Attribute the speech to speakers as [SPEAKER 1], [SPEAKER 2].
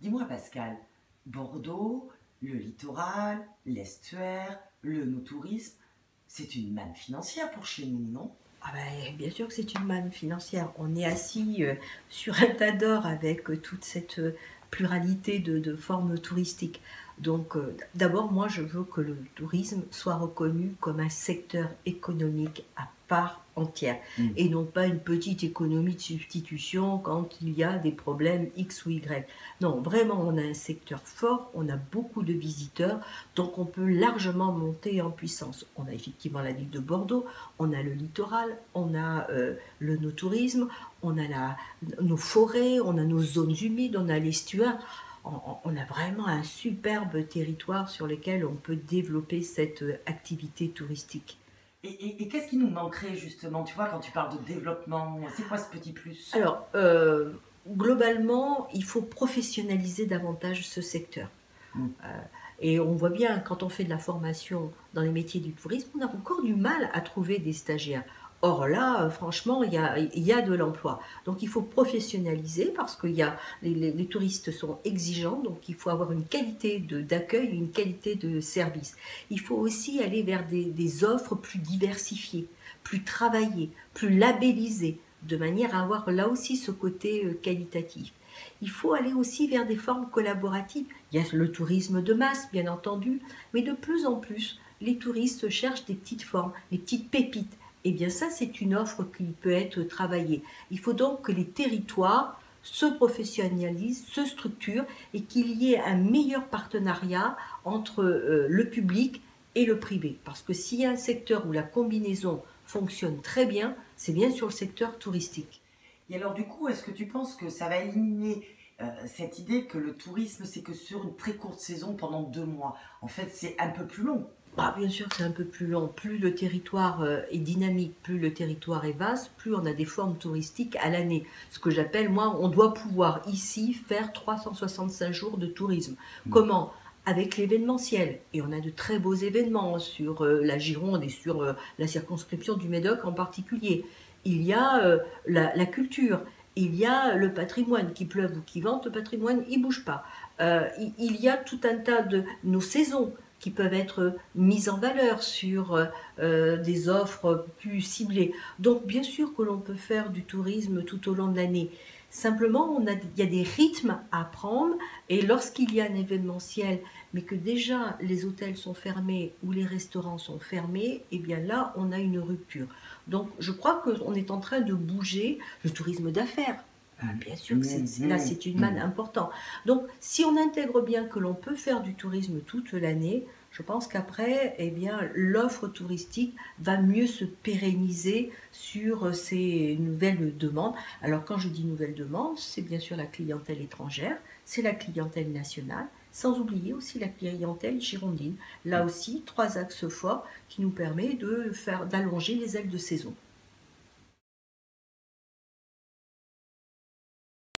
[SPEAKER 1] Dis-moi Pascal, Bordeaux, le littoral, l'estuaire, le no-tourisme, c'est une manne financière pour chez nous, non?
[SPEAKER 2] Ah ben, bien sûr que c'est une manne financière. On est assis sur un tas d'or avec toute cette pluralité de formes touristiques. Donc, d'abord, moi, je veux que le tourisme soit reconnu comme un secteur économique à part entière
[SPEAKER 1] Mm.
[SPEAKER 2] et non pas une petite économie de substitution quand il y a des problèmes X ou Y. Non, vraiment, on a un secteur fort, on a beaucoup de visiteurs, donc on peut largement monter en puissance. On a effectivement la ville de Bordeaux, on a le littoral, on a le no-tourisme, on a nos forêts, on a nos zones humides, on a l'estuaire. On a vraiment un superbe territoire sur lequel on peut développer cette activité touristique.
[SPEAKER 1] Et qu'est-ce qui nous manquerait justement, tu vois, quand tu parles de développement, c'est quoi ce petit plus?
[SPEAKER 2] Alors, globalement, il faut professionnaliser davantage ce secteur.
[SPEAKER 1] Mm.
[SPEAKER 2] Euh, et on voit bien, quand on fait de la formation dans les métiers du tourisme, on a encore du mal à trouver des stagiaires. Or là, franchement, il y a de l'emploi. Donc il faut professionnaliser parce que les touristes sont exigeants, donc il faut avoir une qualité d'accueil, une qualité de service. Il faut aussi aller vers des offres plus diversifiées, plus travaillées, plus labellisées, de manière à avoir là aussi ce côté qualitatif. Il faut aller aussi vers des formes collaboratives. Il y a le tourisme de masse, bien entendu, mais de plus en plus, les touristes cherchent des petites formes, des petites pépites. Eh bien ça, c'est une offre qui peut être travaillée. Il faut donc que les territoires se professionnalisent, se structurent et qu'il y ait un meilleur partenariat entre le public et le privé. Parce que s'il y a un secteur où la combinaison fonctionne très bien, c'est bien sur le secteur touristique.
[SPEAKER 1] Et alors du coup, est-ce que tu penses que ça va éliminer cette idée que le tourisme, c'est que sur une très courte saison pendant 2 mois? En fait, c'est un peu plus long.
[SPEAKER 2] Bah, bien sûr, c'est un peu plus long. Plus le territoire est dynamique, plus le territoire est vaste, plus on a des formes touristiques à l'année. Ce que j'appelle, moi, on doit pouvoir ici faire 365 jours de tourisme.
[SPEAKER 1] Mm.
[SPEAKER 2] Comment? Avec l'événementiel. Et on a de très beaux événements sur la Gironde et sur la circonscription du Médoc en particulier. Il y a la culture. Il y a le patrimoine, qui pleuve ou qui vente, le patrimoine, il ne bouge pas. Il y a tout un tas de nos saisons qui peuvent être mises en valeur sur des offres plus ciblées. Donc bien sûr que l'on peut faire du tourisme tout au long de l'année. Simplement, il y a des rythmes à prendre et lorsqu'il y a un événementiel, mais que déjà les hôtels sont fermés ou les restaurants sont fermés, eh bien là, on a une rupture. Donc je crois qu'on est en train de bouger le tourisme d'affaires. Bien sûr que là, c'est une manne importante. Donc, si on intègre bien que l'on peut faire du tourisme toute l'année, je pense qu'après, eh bien, l'offre touristique va mieux se pérenniser sur ces nouvelles demandes. Alors, quand je dis nouvelles demandes, c'est bien sûr la clientèle étrangère, c'est la clientèle nationale, sans oublier aussi la clientèle girondine. Là aussi, trois axes forts qui nous permettent d'allonger les ailes de saison.